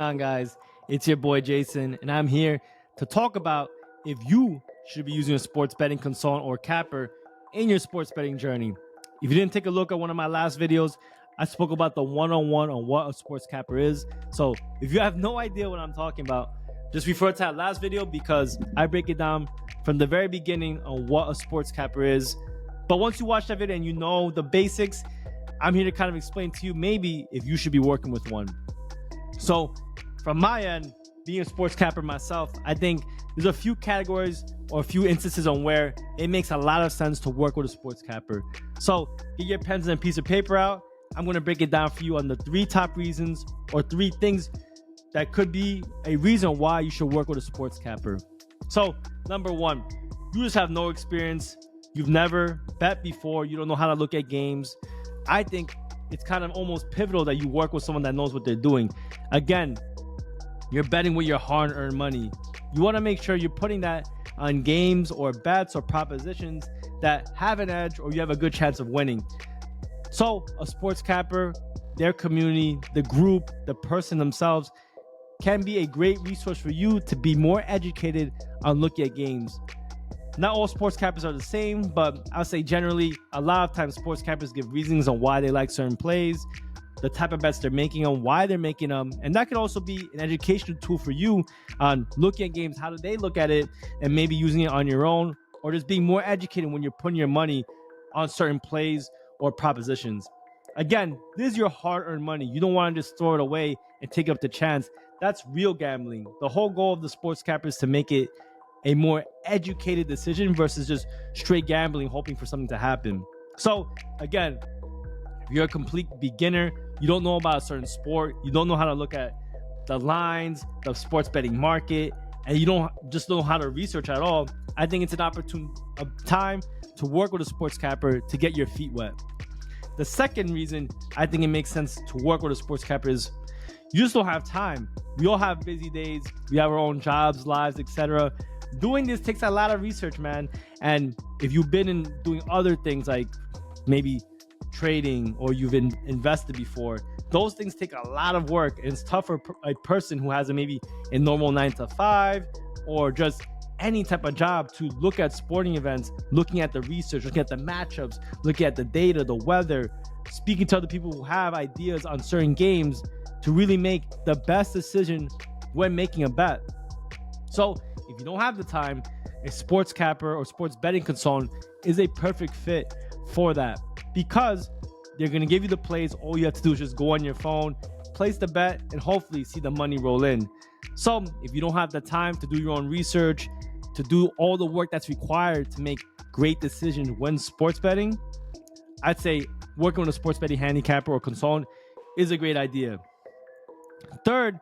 On, guys, it's your boy Jason, and I'm here to talk about if you should be using a sports betting consultant or capper in your sports betting journey. If you didn't take a look at one of my last videos, I spoke about the one-on-one on what a sports capper is. So if you have no idea what I'm talking about, just refer to that last video because I break it down from the very beginning on what a sports capper is. But once you watch that video and you know the basics, I'm here to kind of explain to you maybe if you should be working with one. So from my end, being a sports capper myself, I think there's a few categories or a few instances on where it makes a lot of sense to work with a sports capper. So get your pens and a piece of paper out. I'm going to break it down for you on the 3 top reasons or 3 things that could be a reason why you should work with a sports capper. So number 1, you just have no experience. You've never bet before. You don't know how to look at games. I think it's kind of almost pivotal that you work with someone that knows what they're doing. Again, you're betting with your hard-earned money. You want to make sure you're putting that on games or bets or propositions that have an edge or you have a good chance of winning. So a sports capper, their community, the group, the person themselves can be a great resource for you to be more educated on looking at games. Not all sports cappers are the same, but I'll say generally, a lot of times sports cappers give reasons on why they like certain plays, the type of bets they're making on why they're making them. And that could also be an educational tool for you on looking at games, how do they look at it, and maybe using it on your own, or just being more educated when you're putting your money on certain plays or propositions. Again, this is your hard-earned money. You don't want to just throw it away and take up the chance. That's real gambling. The whole goal of the sports capper is to make it a more educated decision versus just straight gambling, hoping for something to happen. So again, if you're a complete beginner, you don't know about a certain sport, you don't know how to look at the lines, the sports betting market, and you don't know how to research at all, I think it's an opportune time to work with a sports capper to get your feet wet. The second reason I think it makes sense to work with a sports capper is you just don't have time. We all have busy days. We have our own jobs, lives, etc. Doing this takes a lot of research, man. And if you've been in doing other things like maybe trading or you've invested before, those things take a lot of work. And it's tough for a person who has maybe a normal 9 to 5 or just any type of job to look at sporting events, looking at the research, looking at the matchups, looking at the data, the weather, speaking to other people who have ideas on certain games to really make the best decision when making a bet. So if you don't have the time, a sports capper or sports betting consultant is a perfect fit for that because they're going to give you the plays. All you have to do is just go on your phone, place the bet, and hopefully see the money roll in. So if you don't have the time to do your own research, to do all the work that's required to make great decisions when sports betting, I'd say working with a sports betting handicapper or consultant is a great idea. Third,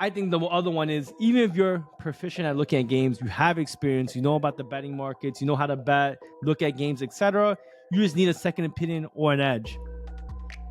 I think the other one is even if you're proficient at looking at games, you have experience, you know about the betting markets, you know how to bet, look at games, etc., you just need a second opinion or an edge.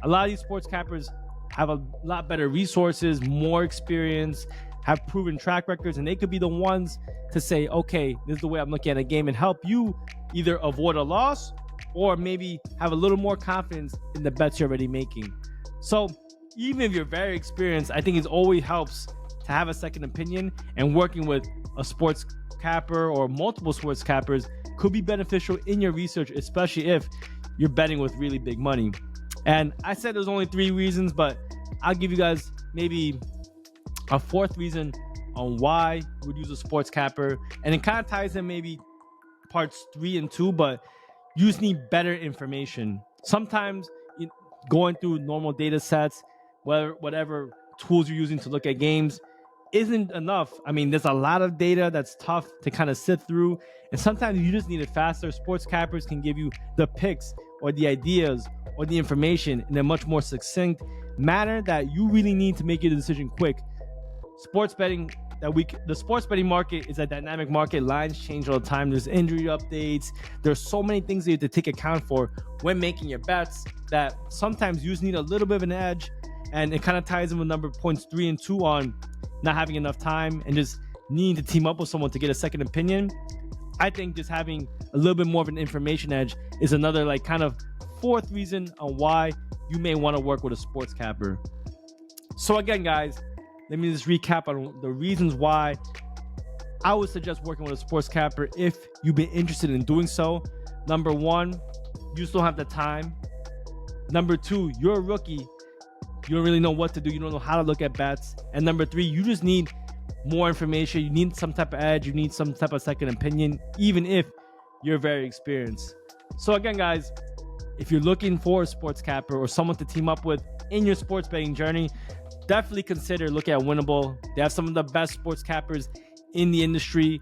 A lot of these sports cappers have a lot better resources, more experience, have proven track records, and they could be the ones to say, okay, this is the way I'm looking at a game and help you either avoid a loss or maybe have a little more confidence in the bets you're already making. So even if you're very experienced, I think it always helps to have a second opinion, and working with a sports capper or multiple sports cappers could be beneficial in your research, especially if you're betting with really big money. And I said there's only 3 reasons, but I'll give you guys maybe a 4th reason on why you would use a sports capper. And it kind of ties in maybe parts 3 and 2, but you just need better information. Sometimes going through normal data sets, whatever tools you're using to look at games, isn't enough. I mean, there's a lot of data that's tough to kind of sit through, and sometimes you just need it faster. Sports cappers can give you the picks or the ideas or the information in a much more succinct manner that you really need to make your decision quick. The sports betting market is a dynamic market. Lines change all the time. There's injury updates. There's so many things that you have to take account for when making your bets that sometimes you just need a little bit of an edge. And it kind of ties in with number points 3 and 2 on not having enough time and just needing to team up with someone to get a second opinion. I think just having a little bit more of an information edge is another kind of 4th reason on why you may want to work with a sports capper. So again, guys, let me just recap on the reasons why I would suggest working with a sports capper if you've been interested in doing so. Number one, you just don't have the time. Number two, you're a rookie. You don't really know what to do. You don't know how to look at bets. And number three, you just need more information. You need some type of edge. You need some type of second opinion, even if you're very experienced. So again, guys, if you're looking for a sports capper or someone to team up with in your sports betting journey, definitely consider looking at Winnable. They have some of the best sports cappers in the industry.